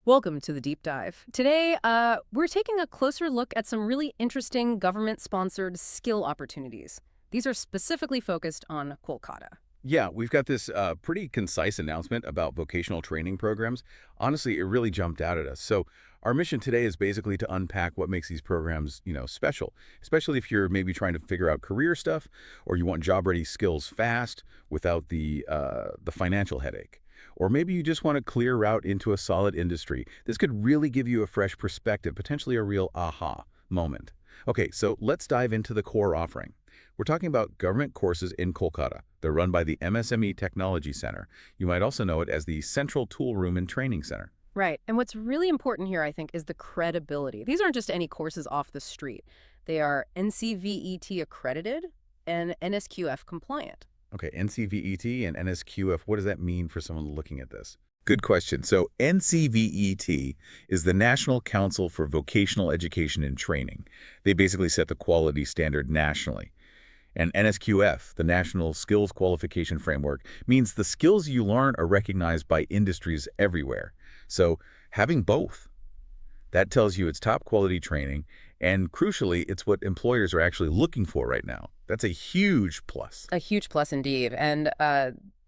Welcome to the deep dive. Today, we're taking a closer look at some really interesting government-sponsored skill opportunities. These are specifically focused on Kolkata. Yeah, we've got this pretty concise announcement about vocational training programs. Honestly, it really jumped out at us. So our mission today is basically to unpack what makes these programs, special, especially if you're maybe trying to figure out career stuff or you want job-ready skills fast without the financial headache. Or maybe you just want a clear route into a solid industry. This could really give you a fresh perspective, potentially a real aha moment. Okay, so let's dive into the core offering. We're talking about government courses in Kolkata. They're run by the MSME Technology Centre. You might also know it as the Central Tool Room and Training Center. Right, and what's really important here, I think, is the credibility. These aren't just any courses off the street. They are NCVET-accredited and NSQF-compliant. Okay, NCVET and NSQF, what does that mean for someone looking at this? Good question. So NCVET is the National Council for Vocational Education and Training. They basically set the quality standard nationally. And NSQF, the National Skills Qualification Framework, means the skills you learn are recognized by industries everywhere. So having both, that tells you it's top quality training, and crucially, it's what employers are actually looking for right now. That's a huge plus. A huge plus indeed. And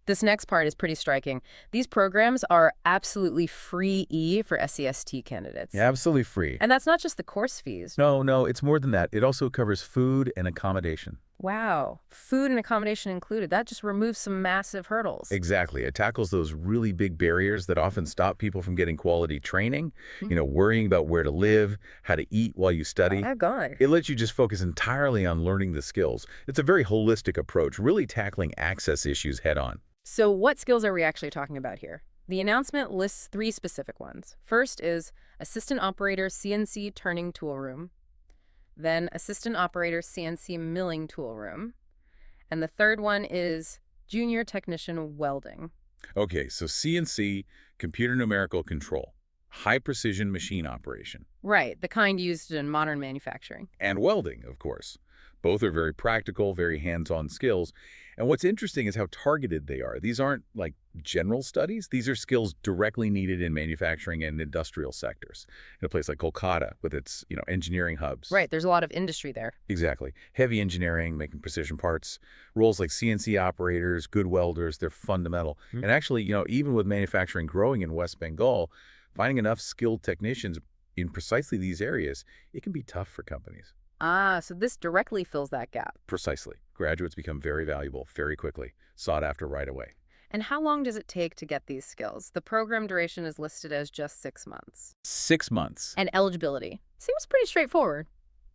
this next part is pretty striking. These programs are absolutely free for SCST candidates. Yeah, absolutely free. And that's not just the course fees. No, it's more than that. It also covers food and accommodation. Wow. Food and accommodation included. That just removes some massive hurdles. Exactly. It tackles those really big barriers that often stop people from getting quality training, worrying about where to live, how to eat while you study. Oh, God. It lets you just focus entirely on learning the skills. It's a very holistic approach, really tackling access issues head on. So what skills are we actually talking about here? The announcement lists three specific ones. First is assistant operator CNC turning tool room, then assistant operator CNC milling tool room, and the third one is junior technician welding. Okay, so CNC, computer numerical control, high precision machine operation. Right, the kind used in modern manufacturing. And welding, of course. Both are very practical, very hands-on skills. And what's interesting is how targeted they are. These aren't like general studies. These are skills directly needed in manufacturing and industrial sectors. In a place like Kolkata with its, engineering hubs. Right, there's a lot of industry there. Exactly. Heavy engineering, making precision parts. Roles like CNC operators, good welders, they're fundamental. And actually, even with manufacturing growing in West Bengal, finding enough skilled technicians in precisely these areas, it can be tough for companies. Ah, so this directly fills that gap. Precisely. Graduates become very valuable very quickly, sought after right away. And how long does it take to get these skills? The program duration is listed as just 6 months. 6 months. And eligibility seems pretty straightforward.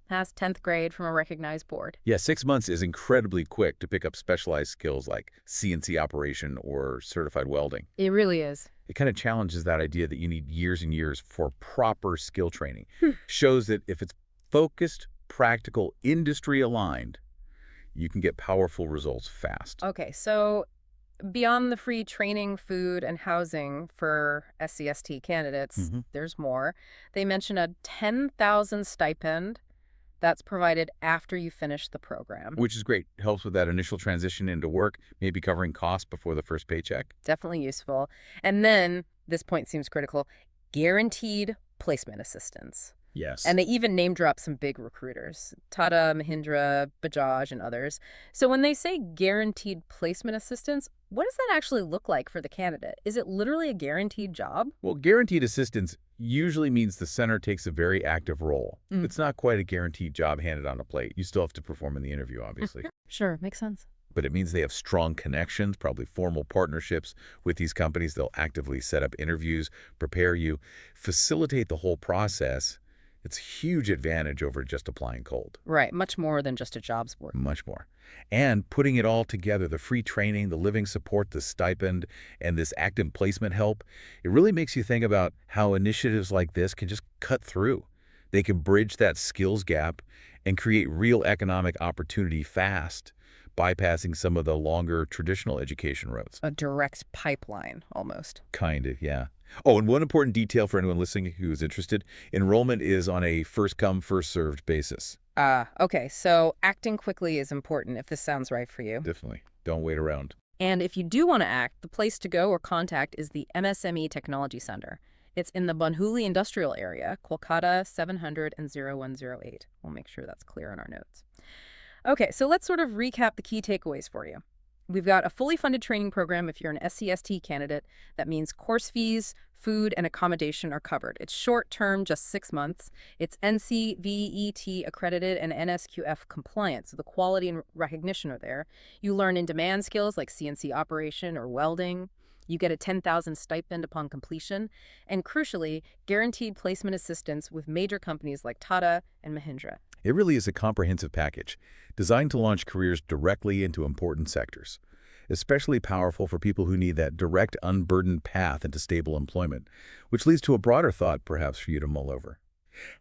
Has 10th grade from a recognized board. Yeah, 6 months is incredibly quick to pick up specialized skills like CNC operation or certified welding. It really is. It kind of challenges that idea that you need years and years for proper skill training. Shows that if it's focused, practical, industry-aligned, you can get powerful results fast. Okay, so beyond the free training, food, and housing for SCST candidates, there's more. They mention a 10,000 stipend that's provided after you finish the program. Which is great. Helps with that initial transition into work, maybe covering costs before the first paycheck. Definitely useful. And then, this point seems critical, guaranteed placement assistance. Yes. And they even name drop some big recruiters, Tata, Mahindra, Bajaj, and others. So when they say guaranteed placement assistance, what does that actually look like for the candidate? Is it literally a guaranteed job? Well, guaranteed assistance usually means the center takes a very active role. It's not quite a guaranteed job handed on a plate. You still have to perform in the interview, obviously. Sure, makes sense. But it means they have strong connections, probably formal partnerships with these companies. They'll actively set up interviews, prepare you, facilitate the whole process. It's a huge advantage over just applying cold. Right, much more than just a jobs board. Much more. And putting it all together, the free training, the living support, the stipend, and this active placement help, it really makes you think about how initiatives like this can just cut through. They can bridge that skills gap and create real economic opportunity fast, bypassing some of the longer traditional education routes. A direct pipeline, almost. Kind of, yeah. Oh, and one important detail for anyone listening who is interested, enrollment is on a first-come, first-served basis. Okay, so acting quickly is important if this sounds right for you. Definitely. Don't wait around. And if you do want to act, the place to go or contact is the MSME Technology Centre. It's in the Banhuli industrial area, Kolkata 700 and 0108. We'll make sure that's clear in our notes. Okay, so let's sort of recap the key takeaways for you. We've got a fully funded training program if you're an SCST candidate. That means course fees, food, and accommodation are covered. It's short-term, just 6 months. It's NCVET-accredited and NSQF-compliant, so the quality and recognition are there. You learn in-demand skills like CNC operation or welding. You get a 10,000 stipend upon completion. And crucially, guaranteed placement assistance with major companies like Tata and Mahindra. It really is a comprehensive package, designed to launch careers directly into important sectors. Especially powerful for people who need that direct, unburdened path into stable employment, which leads to a broader thought perhaps for you to mull over.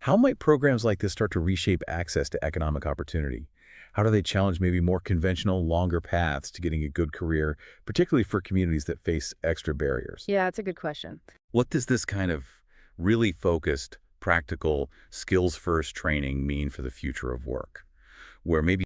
How might programs like this start to reshape access to economic opportunity? How do they challenge maybe more conventional, longer paths to getting a good career, particularly for communities that face extra barriers? Yeah, it's a good question. What does this kind of really focused, practical, skills-first training mean for the future of work, where maybe